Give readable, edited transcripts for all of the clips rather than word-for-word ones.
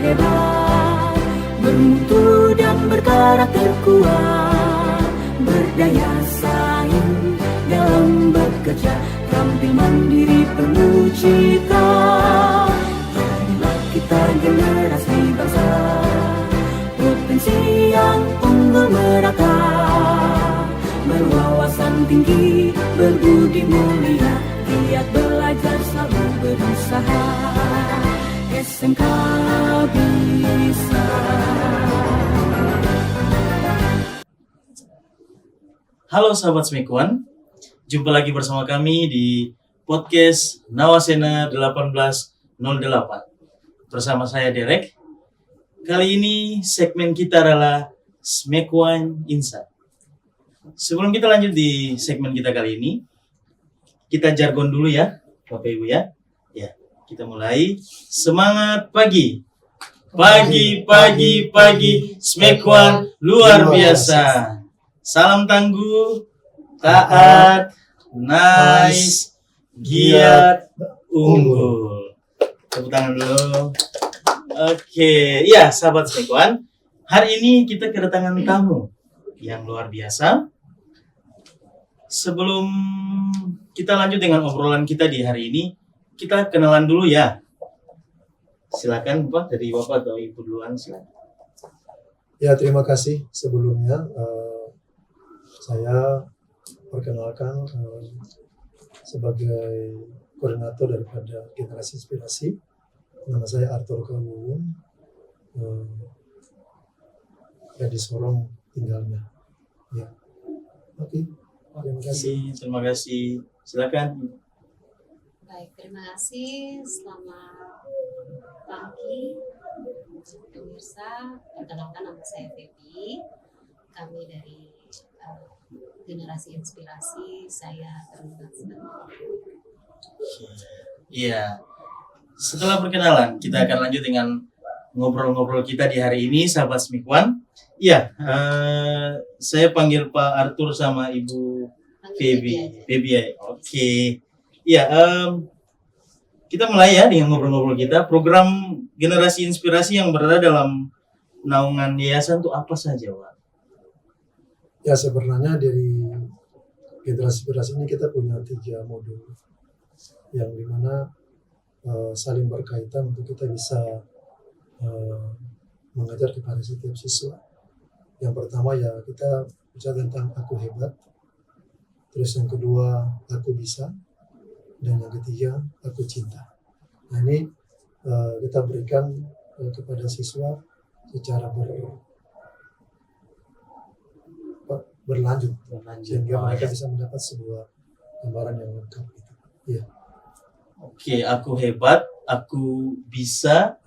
hebat, bermutu dan berkarakter kuat, berdaya saing dalam bekerja, tampil mandiri penuh cita. Marilah kita generasi bangsa, potensi yang unggul merata, berwawasan tinggi, berbudi mulia, giat belajar selalu berusaha. SMK Bisa. Halo sahabat Smekuan, jumpa lagi bersama kami di podcast Nawasena 1808 bersama saya Derek. Kali ini segmen kita adalah Smekuan Insight. Sebelum kita lanjut di segmen kita kali ini, kita jargon dulu ya, Bapak Ibu ya. Ya, kita mulai. Semangat pagi. Pagi, Smekuan luar biasa. Salam tangguh, taat, nice, giat, unggul. Tepuk tangan dulu. Oke, ya sahabat Smekuan, hari ini kita kedatangan tamu yang luar biasa. Sebelum kita lanjut dengan obrolan kita di hari ini, kita kenalan dulu ya. Silakan Pak, dari Bapak atau Ibu duluan silakan. Ya, terima kasih sebelumnya. Saya perkenalkan sebagai koordinator daripada Generasi Inspirasi. Nama saya Arthur Kawung, di Sorong tinggalnya. Ya, oke. Terima kasih. Silakan. Baik, terima kasih. Selamat pagi pemirsa. Perkenalkan, nama saya Febi. Kami dari Generasi Inspirasi. Saya terlibat sebagai. Iya. Setelah perkenalan, kita akan lanjut dengan ngobrol-ngobrol kita di hari ini, sahabat Smekuan. Iya, saya panggil Pak Arthur sama Ibu Febi. Oke. Iya, kita mulai ya dengan ngobrol-ngobrol kita. Program Generasi Inspirasi yang berada dalam naungan yayasan itu apa saja, Pak? Ya, sebenarnya dari Generasi Inspirasi ini kita punya 3 modul yang dimana saling berkaitan untuk kita bisa mengajar kepada setiap siswa. Yang pertama ya kita bicara tentang aku hebat, terus yang kedua aku bisa, dan yang ketiga aku cinta. Nah ini kita berikan kepada siswa secara berlanjut sehingga mereka bisa mendapat sebuah gambaran yang lengkap gitu. Iya. Oke, aku hebat, aku bisa,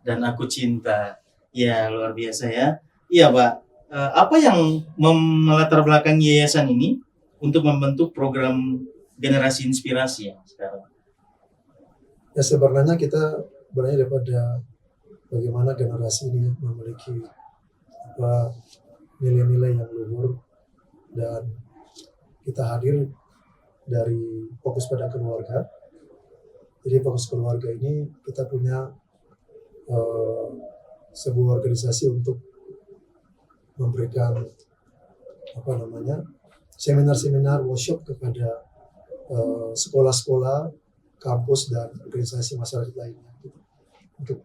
dan aku cinta. Ya, luar biasa ya. Iya, Pak. Apa yang melatar belakang yayasan ini untuk membentuk program Generasi Inspirasi ya sekarang? Ya, sebenarnya kita berani daripada bagaimana generasi ini memiliki nilai-nilai yang luhur, dan kita hadir dari fokus pada keluarga. Jadi fokus keluarga ini kita punya sebuah organisasi untuk memberikan seminar-seminar, workshop kepada sekolah-sekolah, kampus dan organisasi masyarakat lainnya untuk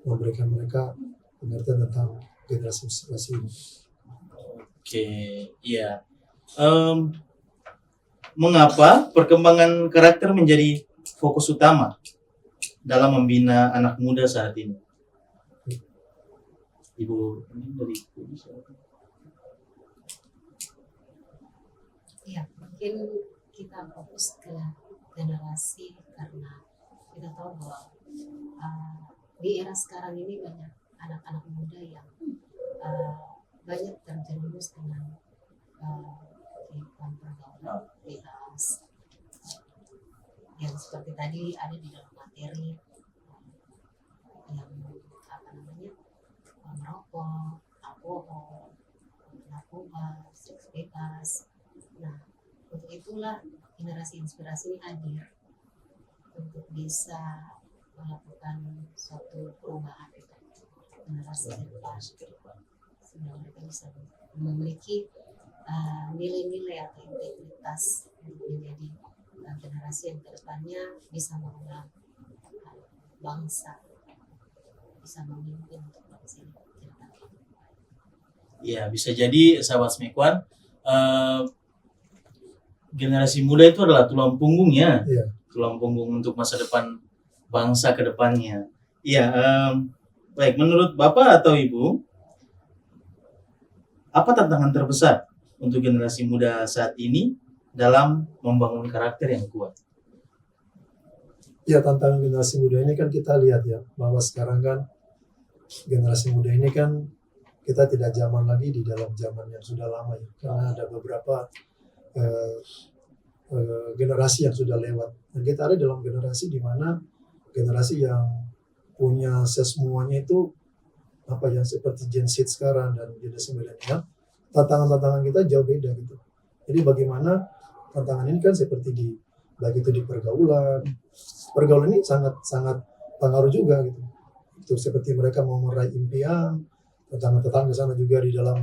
memberikan mereka pengertian tentang generasi inspirasi ini. Oke, iya. Mengapa perkembangan karakter menjadi fokus utama dalam membina anak muda saat ini? Ibu, ini dari Ibu. Ya, mungkin kita fokus ke generasi karena kita tahu bahwa di era sekarang ini banyak anak-anak muda yang banyak terjerumus dengan kehidupan pergaulan bebas yang seperti tadi ada di dalam materi yang merokok, alkohol, narkoba, seks bebas. Nah, untuk itulah generasi inspirasi ini hadir untuk bisa melakukan suatu perubahan generasi ke depan, sehingga mereka bisa memiliki nilai-nilai atau integritas untuk menjadi generasi yang kedepannya bisa mengelola bangsa, bisa memimpin untuk bangsa ini ke depan. Ya, bisa jadi sahabat Smekuan, generasi muda itu adalah tulang punggungnya, Iya. tulang punggung untuk masa depan bangsa ke depannya. Iya, baik. Menurut Bapak atau Ibu, apa tantangan terbesar untuk generasi muda saat ini dalam membangun karakter yang kuat? Ya, tantangan generasi muda ini kan kita lihat ya, bahwa sekarang kan generasi muda ini kan kita tidak zaman lagi di dalam zaman yang sudah lama ya, karena ada beberapa generasi yang sudah lewat. Dan kita ada dalam generasi di mana generasi yang punya semuanya itu apa yang seperti Gen Z sekarang dan generasi milenial, tantangan-tantangan kita jauh beda gitu. Jadi bagaimana tantangan ini kan seperti baik itu di pergaulan ini sangat pengaruh juga gitu. Itu seperti mereka mau meraih impian, tantangan-tantangan di sana juga di dalam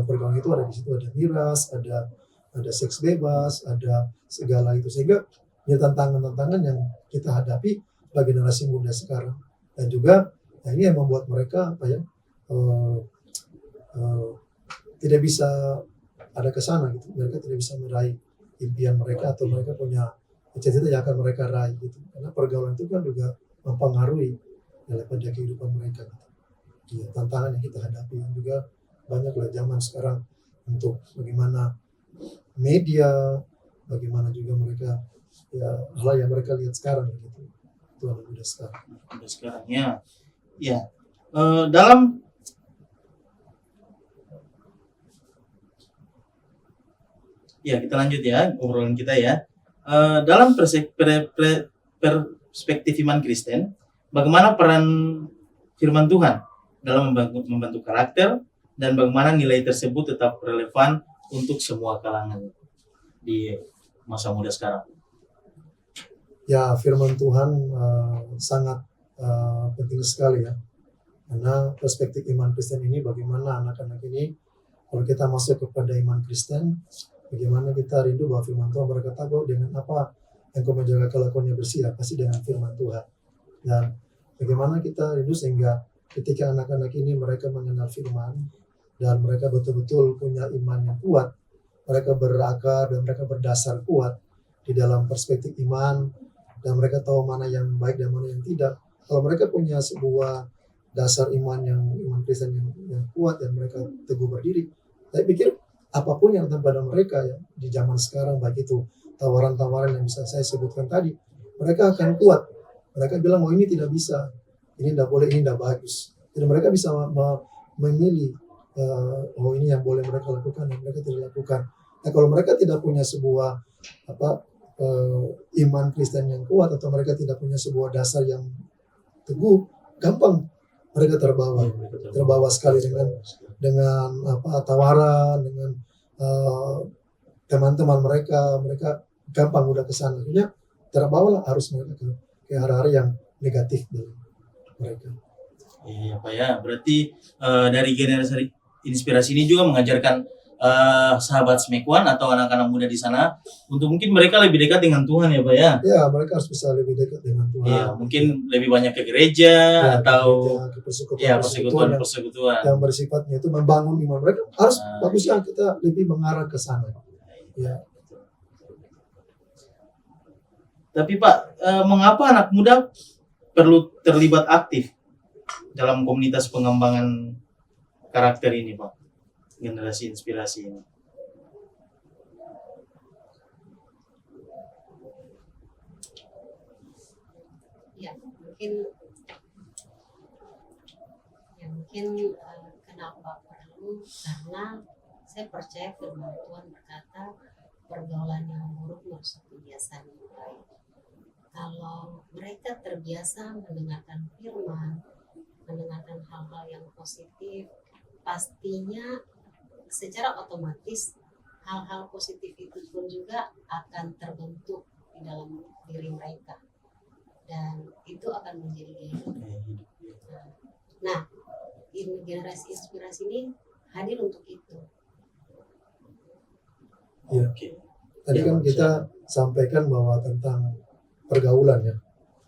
pergaulan itu ada, di situ ada miras, ada seks bebas, ada segala itu, sehingga ya tantangan-tantangan yang kita hadapi bagi generasi muda sekarang. Dan juga ya ini yang membuat mereka tidak bisa ada ke sana gitu. Mereka tidak bisa meraih impian mereka atau mereka punya cita-cita yang akan mereka raih gitu. Karena pergaulan itu kan juga mempengaruhi daripada kehidupan mereka gitu. Ya, tantangan yang kita hadapi yang juga banyak lah zaman sekarang untuk bagaimana media, bagaimana juga mereka ya hal yang mereka lihat sekarang gitu. Itu anak muda sekarang. Udah sekarang ya. Dalam kita lanjut ya obrolan kita ya. Dalam perspektif iman Kristen, bagaimana peran firman Tuhan dalam membentuk karakter dan bagaimana nilai tersebut tetap relevan untuk semua kalangan di masa muda sekarang? Ya, firman Tuhan sangat penting sekali ya. Karena perspektif iman Kristen ini bagaimana anak-anak ini kalau kita masuk kepada iman Kristen, bagaimana kita rindu bahwa firman Tuhan berkata bahwa dengan apa yang kau menjaga kelakuannya bersih, pasti dengan firman Tuhan. Dan bagaimana kita rindu sehingga ketika anak-anak ini mereka mengenal firman dan mereka betul-betul punya iman yang kuat, mereka berakar dan mereka berdasar kuat di dalam perspektif iman, dan mereka tahu mana yang baik dan mana yang tidak. Kalau mereka punya sebuah dasar iman Kristen yang kuat dan mereka teguh berdiri, saya pikir apapun yang datang pada mereka ya di zaman sekarang, baik itu tawaran-tawaran yang bisa saya sebutkan tadi, mereka akan kuat. Mereka bilang, oh ini tidak bisa, ini tidak boleh, ini tidak bagus. Jadi mereka bisa memilih, oh ini yang boleh mereka lakukan dan mereka tidak lakukan. Nah, kalau mereka tidak punya sebuah iman Kristen yang kuat atau mereka tidak punya sebuah dasar yang teguh, gampang mereka terbawa sekali dengan tawaran, dengan teman-teman mereka gampang udah kesana. Akhirnya terbawa harus mereka ke hal-hal yang negatif dari mereka. Iya Pak ya, berarti dari generasi inspirasi ini juga mengajarkan sahabat Smekuan atau anak-anak muda di sana untuk mungkin mereka lebih dekat dengan Tuhan ya Pak ya. Ya, mereka harus bisa lebih dekat dengan Tuhan. Iya, mungkin lebih banyak ke gereja atau ke persekutuan yang bersifatnya itu membangun iman mereka. Harus bagusnya kita lebih mengarah ke sana. Ya. Tapi Pak, mengapa anak muda perlu terlibat aktif dalam komunitas pengembangan karakter ini Pak? Generasi inspirasi ini. Ya, mungkin kenapa perlu, karena saya percaya firman Tuhan berkata pergaulan yang buruk merusak kebiasaan yang baik. Kalau mereka terbiasa mendengarkan firman, mendengarkan hal-hal yang positif, pastinya secara otomatis hal-hal positif itu pun juga akan terbentuk di dalam diri mereka dan itu akan menjadi gaya hidup. Nah, generasi inspirasi ini hadir untuk itu. Ya. Oke. Tadi Ya, kan Mas. kita sampaikan bahwa tentang pergaulan ya,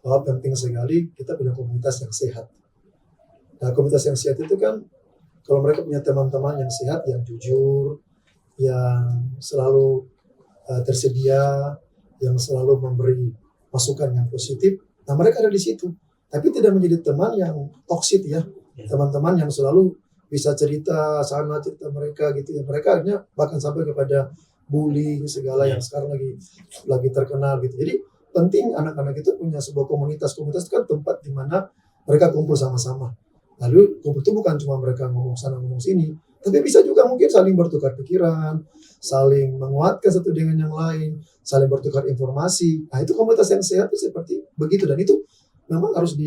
bahwa penting sekali kita punya komunitas yang sehat. Nah, komunitas yang sehat itu kan kalau mereka punya teman-teman yang sehat, yang jujur, yang selalu tersedia, yang selalu memberi masukan yang positif, nah mereka ada di situ. Tapi tidak menjadi teman yang toksik ya, teman-teman yang selalu bisa cerita sana cerita mereka gitu ya. Mereka akhirnya bahkan sampai kepada bullying segala yang sekarang lagi terkenal gitu. Jadi penting anak-anak itu punya sebuah komunitas. Komunitas itu kan tempat di mana mereka kumpul sama-sama. Lalu kumpul itu bukan cuma mereka ngomong sana ngomong sini, tapi bisa juga mungkin saling bertukar pikiran, saling menguatkan satu dengan yang lain, saling bertukar informasi. Nah itu komunitas yang sehat itu seperti begitu, dan itu memang harus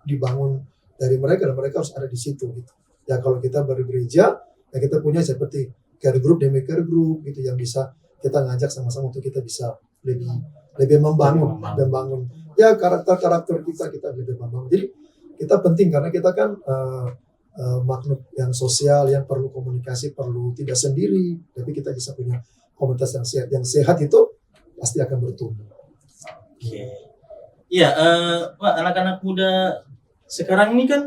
dibangun dari mereka, dan mereka harus ada di situ gitu. Ya kalau kita bergereja, ya kita punya seperti care group demi care group gitu yang bisa kita ngajak sama-sama untuk kita bisa lebih membangun ya karakter kita lebih membangun. Jadi kita penting karena kita kan makhluk yang sosial yang perlu komunikasi, perlu tidak sendiri, tapi kita bisa punya komunitas yang sehat. Yang sehat itu pasti akan bertumbuh. Oke. Iya, Pak, anak-anak muda sekarang ini kan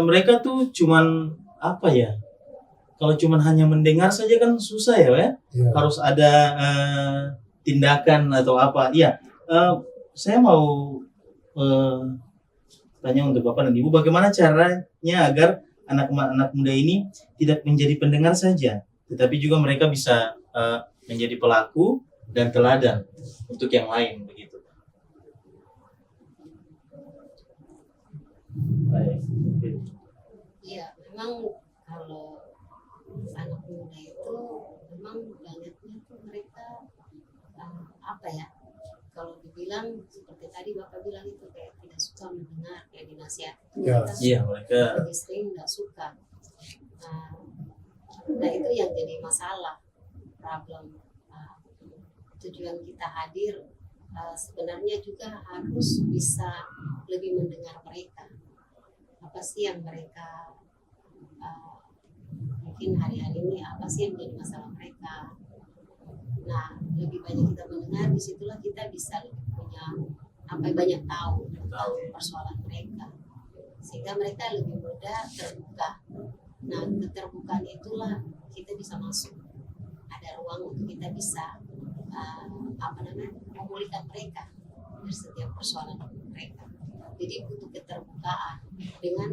mereka tuh cuman apa ya? Kalau cuman hanya mendengar saja kan susah ya, Pak, ya? Ya. Harus ada tindakan atau apa. Iya, saya mau tanya untuk Bapak dan Ibu, bagaimana caranya agar anak-anak muda ini tidak menjadi pendengar saja, tetapi juga mereka bisa menjadi pelaku dan teladan untuk yang lain, begitu. Baik. Iya, memang kalau anak muda itu memang banyaknya tuh mereka apa ya? Kalau dibilang seperti tadi Bapak bilang itu kayak tidak suka mendengar, kayak dinasihati Ya. Iya, mereka lebih sering tidak suka. Nah itu yang jadi masalah, problem. Tujuan kita hadir sebenarnya juga harus bisa lebih mendengar mereka. Apa sih yang mereka mungkin hari-hari ini, apa sih yang menjadi masalah mereka. Nah, lebih banyak kita mendengar, disitulah kita bisa lebih punya banyak tahu tentang persoalan mereka, sehingga mereka lebih mudah terbuka. Nah, keterbukaan itulah kita bisa masuk, ada ruang untuk kita bisa memulihkan mereka dari setiap persoalan mereka. Jadi butuh keterbukaan dengan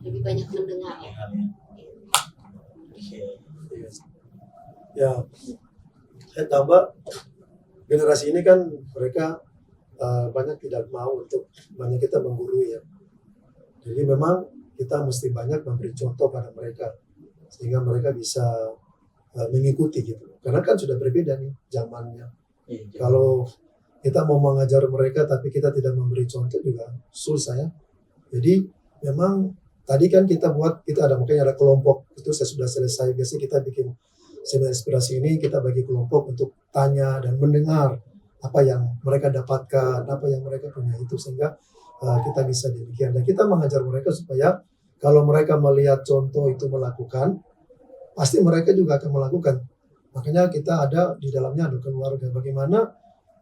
lebih banyak mendengar. Ya, saya tambah generasi ini kan mereka banyak tidak mau untuk banyak kita menggurui ya. Jadi memang kita mesti banyak memberi contoh pada mereka sehingga mereka bisa mengikuti gitu. Karena kan sudah berbeda nih zamannya. Kalau kita mau mengajar mereka tapi kita tidak memberi contoh juga susah ya. Jadi memang tadi kan kita ada makanya ada kelompok itu saya sudah selesai. Biasanya kita bikin seminar inspirasi ini, kita bagi kelompok untuk tanya dan mendengar apa yang mereka dapatkan, apa yang mereka punya itu, sehingga kita bisa demikian. Dan kita mengajar mereka supaya kalau mereka melihat contoh itu melakukan, pasti mereka juga akan melakukan. Makanya kita ada di dalamnya ada keluarga. Bagaimana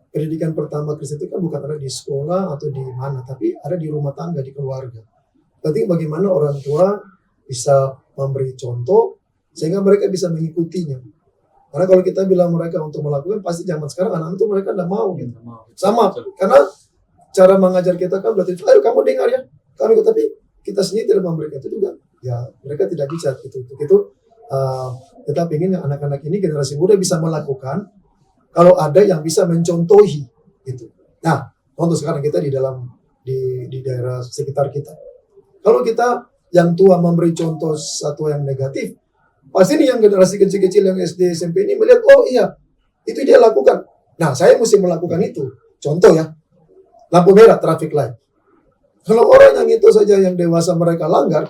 pendidikan pertama Kristen itu kan bukan ada di sekolah atau di mana, tapi ada di rumah tangga, di keluarga. Berarti bagaimana orang tua bisa memberi contoh sehingga mereka bisa mengikutinya. Karena kalau kita bilang mereka untuk melakukan, pasti zaman sekarang anak-anak itu mereka tidak mau gitu. Sama, karena cara mengajar kita kan berarti, ayo kamu dengar ya, kamu ikut, tapi kita sendiri tidak memberikan itu juga. Ya mereka tidak bisa gitu. Untuk itu kita ingin anak-anak ini generasi muda bisa melakukan. Kalau ada yang bisa mencontohi gitu. Nah, contoh sekarang kita di daerah sekitar kita. Kalau kita yang tua memberi contoh satu yang negatif, pasti nih yang generasi kecil-kecil yang SD, SMP ini melihat, oh iya, itu dia lakukan. Nah, saya mesti melakukan itu. Contoh ya, lampu merah, traffic light. Kalau orang yang itu saja yang dewasa mereka langgar,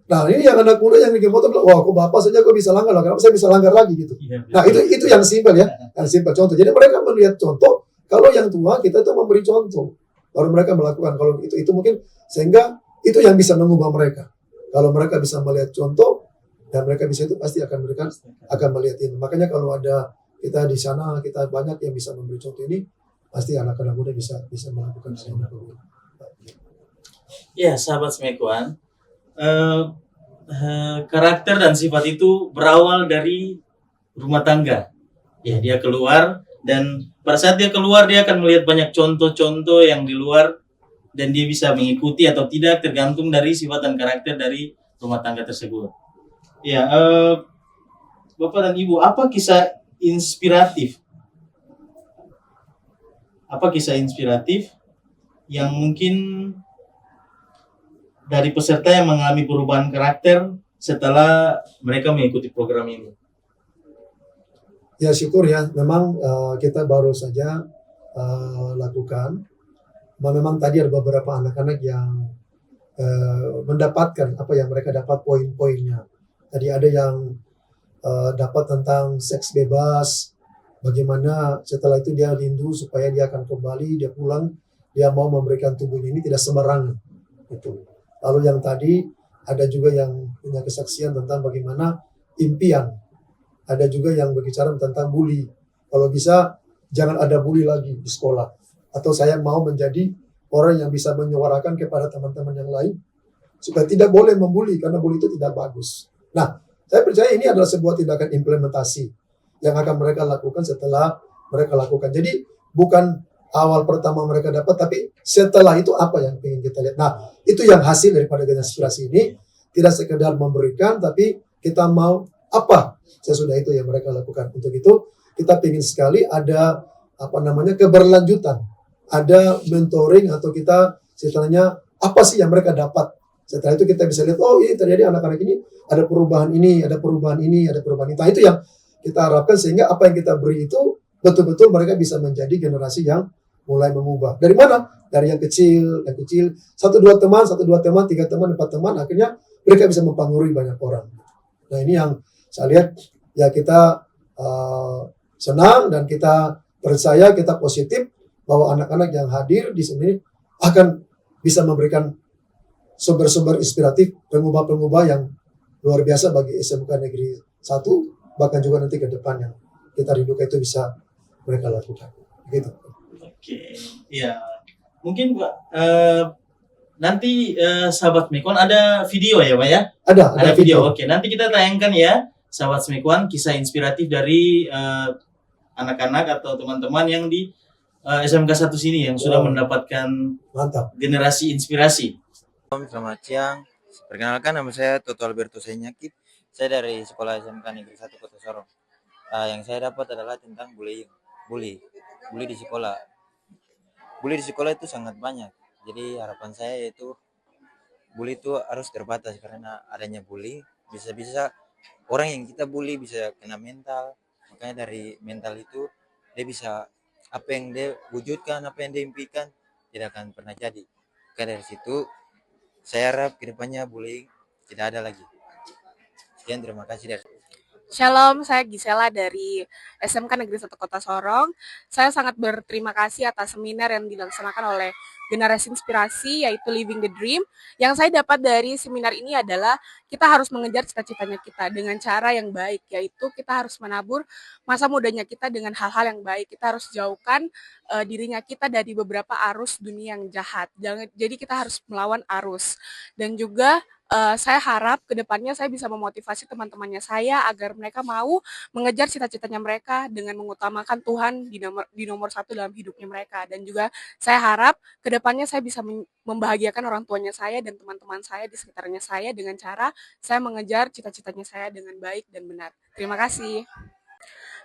nah ini yang anak muda yang bikin motor, wah kok bapak saja kok bisa langgar, kenapa saya bisa langgar lagi gitu. Nah itu yang simpel ya, yang simpel contoh. Jadi mereka melihat contoh, kalau yang tua kita itu memberi contoh, baru mereka melakukan. Kalau itu mungkin sehingga itu yang bisa mengubah mereka. Kalau mereka bisa melihat contoh dan mereka bisa itu pasti mereka akan melihat itu. Makanya kalau ada kita di sana, kita banyak yang bisa memberi contoh ini, pasti anak-anak muda bisa melakukan hal yang berbeda. Ya, sahabat Smekuan, karakter dan sifat itu berawal dari rumah tangga. Ya, dia keluar, dan pada saat dia keluar dia akan melihat banyak contoh-contoh yang di luar, dan dia bisa mengikuti atau tidak tergantung dari sifat dan karakter dari rumah tangga tersebut. Ya, Bapak dan Ibu, apa kisah inspiratif yang mungkin dari peserta yang mengalami perubahan karakter setelah mereka mengikuti program ini? Ya syukur ya, memang kita baru saja lakukan. Memang tadi ada beberapa anak-anak yang mendapatkan apa yang mereka dapat poin-poinnya. Tadi ada yang dapat tentang seks bebas, bagaimana setelah itu dia rindu supaya dia akan kembali, dia pulang, dia mau memberikan tubuhnya ini tidak sembarangan. Itu. Lalu yang tadi ada juga yang punya kesaksian tentang bagaimana impian. Ada juga yang berbicara tentang bully. Kalau bisa jangan ada bully lagi di sekolah. Atau saya mau menjadi orang yang bisa menyuarakan kepada teman-teman yang lain supaya tidak boleh membuli karena bully itu tidak bagus. Nah, saya percaya ini adalah sebuah tindakan implementasi yang akan mereka lakukan setelah mereka lakukan. Jadi bukan awal pertama mereka dapat, tapi setelah itu apa yang ingin kita lihat. Nah, itu yang hasil daripada inspirasi ini. Tidak sekedar memberikan, tapi kita mau apa sesudah itu yang mereka lakukan. Untuk itu kita ingin sekali ada keberlanjutan, ada mentoring atau kita istilahnya apa sih yang mereka dapat. Setelah itu kita bisa lihat, oh ini terjadi anak-anak ini ada perubahan ini, ada perubahan ini, ada perubahan itu. Nah, itu yang kita harapkan sehingga apa yang kita beri itu betul-betul mereka bisa menjadi generasi yang mulai mengubah. Dari mana? Dari yang kecil, 1, 2 teman, 3 teman, 4 teman, akhirnya mereka bisa mempengaruhi banyak orang. Nah ini yang saya lihat ya kita senang dan kita percaya, kita positif bahwa anak-anak yang hadir di sini akan bisa memberikan sumber-sumber inspiratif, pengubah-pengubah yang luar biasa bagi SMK Negeri 1, bahkan juga nanti ke depan yang kita rindukan itu bisa mereka lakukan. Begitu. Oke, ya mungkin Pak, nanti sahabat Smekuan ada video ya Pak ya? Ada video. Oke, nanti kita tayangkan ya sahabat Smekuan kisah inspiratif dari anak-anak atau teman-teman yang di SMK 1 sini yang sudah mendapatkan generasi inspirasi. Selamat siang, perkenalkan nama saya Toto Alberto Senyakit. Saya dari Sekolah SMK Negeri 1 Kota Sorong. Yang saya dapat adalah tentang bully di sekolah. Bully di sekolah itu sangat banyak. Jadi harapan saya yaitu bully itu harus terbatas, karena adanya bully bisa-bisa orang yang kita bully bisa kena mental. Makanya dari mental itu dia bisa apa yang dia wujudkan, apa yang dia impikan tidak akan pernah jadi. Maka dari situ saya harap kedepannya bullying tidak ada lagi. Sekian, terima kasih dari Shalom, saya Gisela dari SMK Negeri 1 Kota Sorong. Saya sangat berterima kasih atas seminar yang dilaksanakan oleh Generasi Inspirasi, yaitu Living the Dream. Yang saya dapat dari seminar ini adalah kita harus mengejar cita-citanya kita dengan cara yang baik, yaitu kita harus menabur masa mudanya kita dengan hal-hal yang baik. Kita harus jauhkan dirinya kita dari beberapa arus dunia yang jahat. Jadi kita harus melawan arus. Dan juga saya harap kedepannya saya bisa memotivasi teman-temannya saya agar mereka mau mengejar cita-citanya mereka dengan mengutamakan Tuhan di nomor 1 dalam hidupnya mereka. Dan juga saya harap kedepannya saya bisa membahagiakan orang tuanya saya dan teman-teman saya di sekitarnya saya dengan cara saya mengejar cita-citanya saya dengan baik dan benar. Terima kasih.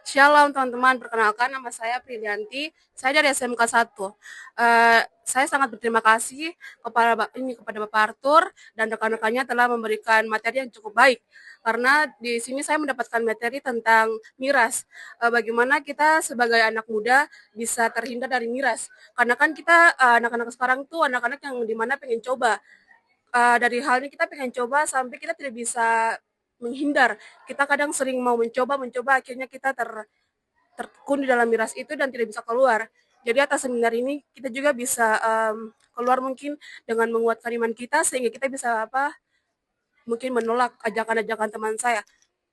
Shalom teman-teman, perkenalkan nama saya Prilianti, saya dari SMK 1. Saya sangat berterima kasih kepada Bapak Arthur dan rekan-rekannya telah memberikan materi yang cukup baik. Karena di sini saya mendapatkan materi tentang miras. Bagaimana kita sebagai anak muda bisa terhindar dari miras. Karena kan kita anak-anak sekarang tuh anak-anak yang dimana pengen coba. Dari hal ini kita pengen coba sampai kita tidak bisa menghindar. Kita kadang sering mau mencoba, akhirnya kita tertekun di dalam miras itu dan tidak bisa keluar. Jadi atas seminar ini kita juga bisa keluar mungkin dengan menguatkan iman kita sehingga kita bisa mungkin menolak ajakan-ajakan teman saya.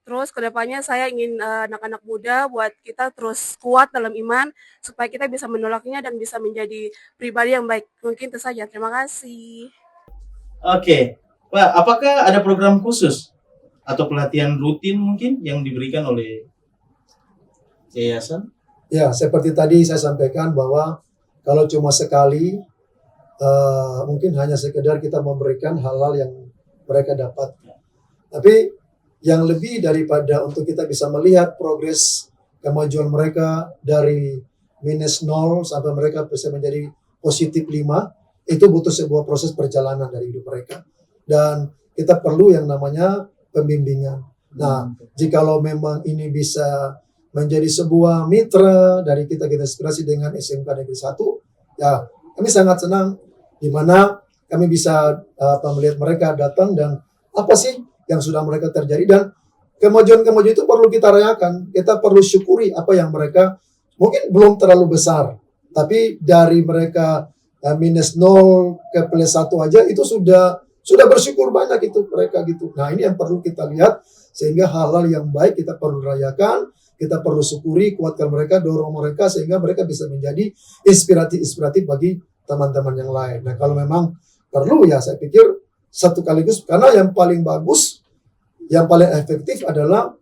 Terus kedepannya saya ingin anak-anak muda buat kita terus kuat dalam iman supaya kita bisa menolaknya dan bisa menjadi pribadi yang baik. Mungkin itu saja. Terima kasih. Oke, Pak, apakah ada program khusus atau pelatihan rutin mungkin yang diberikan oleh yayasan? Ya, seperti tadi saya sampaikan bahwa kalau cuma sekali, mungkin hanya sekedar kita memberikan hal-hal yang mereka dapat. Tapi yang lebih daripada untuk kita bisa melihat progres kemajuan mereka dari -0 sampai mereka bisa menjadi +5, itu butuh sebuah proses perjalanan dari hidup mereka. Dan kita perlu yang namanya pembimbingan. Nah, jikalau memang ini bisa menjadi sebuah mitra dari kita inspirasi dengan SMK Negeri 1, ya kami sangat senang di mana kami bisa melihat mereka datang dan apa sih yang sudah mereka terjadi, dan kemajuan-kemajuan itu perlu kita rayakan. Kita perlu syukuri apa yang mereka mungkin belum terlalu besar, tapi dari mereka -0 ke +1 aja itu sudah bersyukur banyak itu mereka gitu. Nah, ini yang perlu kita lihat, sehingga hal-hal yang baik kita perlu rayakan, kita perlu syukuri, kuatkan mereka, dorong mereka sehingga mereka bisa menjadi inspiratif bagi teman-teman yang lain. Nah, kalau memang perlu, ya saya pikir satu kaligus, karena yang paling bagus, yang paling efektif adalah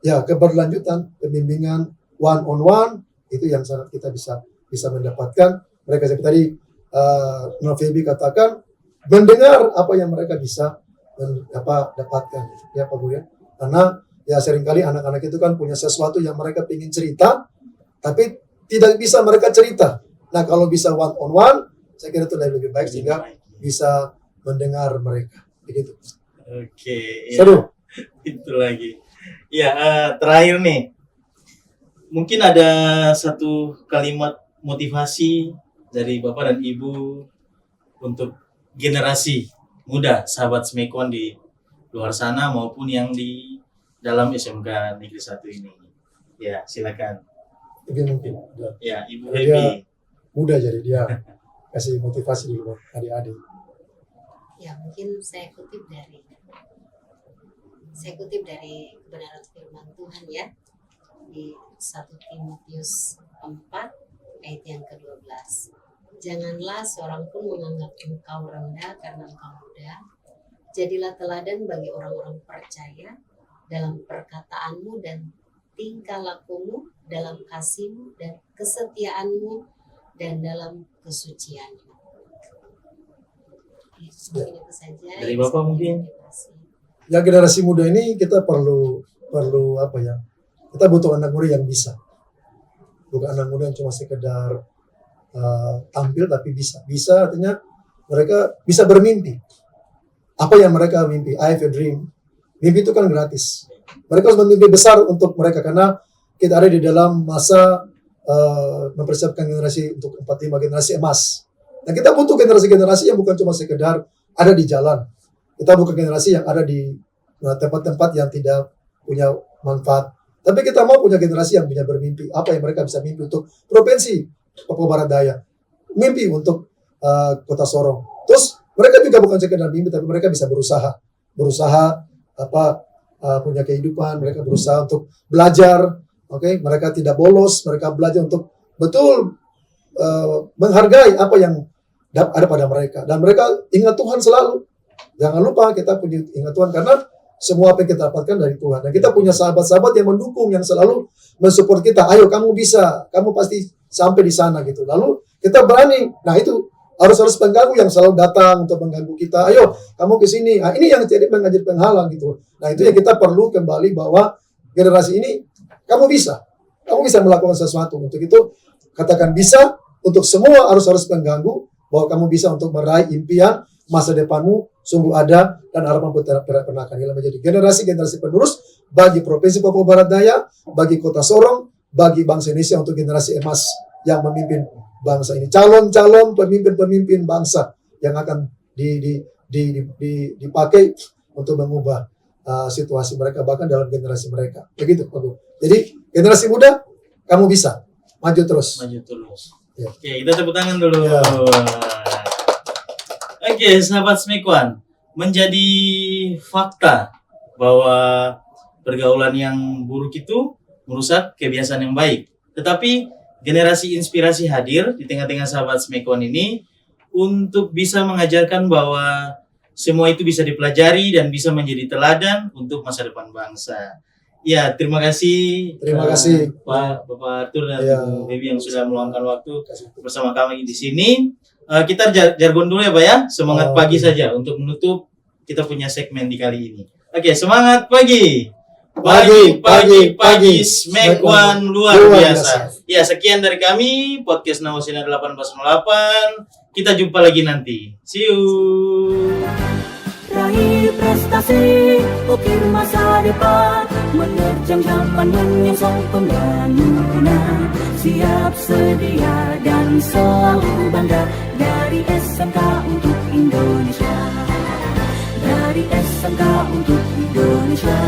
ya keberlanjutan, pembimbingan one on one, itu yang sangat kita bisa mendapatkan. Mereka seperti tadi Novebi katakan, mendengar apa yang mereka bisa dapatkan, ya Pak Guru ya. Karena ya seringkali anak-anak itu kan punya sesuatu yang mereka ingin cerita, tapi tidak bisa mereka cerita. Nah, kalau bisa one on one, saya kira itu lebih baik sehingga bisa mendengar mereka, begitu. Oke, ya. Seru. Itu lagi. Ya, terakhir nih, mungkin ada satu kalimat motivasi dari Bapak dan Ibu untuk generasi muda, sahabat Smekuan di luar sana maupun yang di dalam SMK Negeri 1 ini. Ya, silakan. Mungkin. Ya, Ibu Dia Happy. muda, jadi dia kasih motivasi dulu adik-adik. Ya, mungkin saya kutip dari kebenaran firman Tuhan ya, di 1 Timotius 4 ayat yang ke-12. Janganlah seorang pun menganggap engkau rendah karena engkau muda. Jadilah teladan bagi orang-orang percaya dalam perkataanmu dan tingkah lakumu, dalam kasihmu dan kesetiaanmu, dan dalam kesucianmu. Mungkin itu saja. Dari Bapak mungkin? Ya, generasi muda ini kita perlu apa ya? Kita butuh anak muda yang bisa. Bukan anak muda yang cuma sekedar tampil, tapi bisa artinya mereka bisa bermimpi. Apa yang mereka mimpi? I have a dream. Mimpi itu kan gratis. Mereka harus bermimpi besar untuk mereka, karena kita ada di dalam masa mempersiapkan generasi untuk 45 generasi emas. Nah, kita butuh generasi-generasi yang bukan cuma sekedar ada di jalan. Kita bukan generasi yang ada di tempat-tempat yang tidak punya manfaat. Tapi kita mau punya generasi yang punya bermimpi. Apa yang mereka bisa mimpi untuk provinsi Papua Barat Daya. Mimpi untuk Kota Sorong. Terus mereka juga bukan sekedar mimpi, tapi mereka bisa berusaha. Punya kehidupan. Mereka berusaha untuk belajar. Oke, mereka tidak bolos. Mereka belajar untuk betul menghargai apa yang ada pada mereka. Dan mereka ingat Tuhan selalu. Jangan lupa kita punya ingat Tuhan, karena semua apa yang kita dapatkan dari Tuhan. Dan kita punya sahabat-sahabat yang mendukung, yang selalu mensupport kita. Ayo, kamu bisa, kamu pasti sampai di sana gitu. Lalu kita berani. Nah, itu harus pengganggu yang selalu datang untuk mengganggu kita. Ayo, kamu ke sini. Nah, ini yang jadi menjadi penghalang gitu. Nah, itu yang kita perlu kembali bahwa generasi ini, kamu bisa melakukan sesuatu. Untuk itu katakan bisa. Untuk semua harus pengganggu bahwa kamu bisa untuk meraih impian masa depanmu sungguh ada, dan harapan tidak pernah akan hilang. Menjadi generasi penerus bagi Provinsi Papua Barat Daya, bagi Kota Sorong, bagi bangsa Indonesia, untuk generasi emas yang memimpin bangsa ini. Calon-calon pemimpin bangsa yang akan dipakai untuk mengubah situasi mereka, bahkan dalam generasi mereka. Begitu, Pak Bu. Jadi generasi muda, kamu bisa maju terus. Ya. Oke, kita tepuk tangan dulu. Ya. Oke, sahabat Smekuan, menjadi fakta bahwa pergaulan yang buruk itu merusak kebiasaan yang baik. Tetapi generasi inspirasi hadir di tengah-tengah sahabat Smekuan ini untuk bisa mengajarkan bahwa semua itu bisa dipelajari dan bisa menjadi teladan untuk masa depan bangsa. Ya, terima kasih. Terima kasih. Pak Bapak Arthur dan Ya. Bu Baby yang sudah meluangkan waktu bersama kami di sini. Kita jargon dulu ya, Pak ya. Semangat pagi saja untuk menutup kita punya segmen di kali ini. Oke, semangat pagi. Pagi, Smekuan luar biasa. Ya, sekian dari kami, podcast Nawasena 1808. Kita jumpa lagi nanti. See you. Raih prestasi, ukir masa depan, menerjang zaman menyongsong pembangunan. Siap sedia dan selalu bangga dari SMK untuk Indonesia. Dari SMK untuk Indonesia.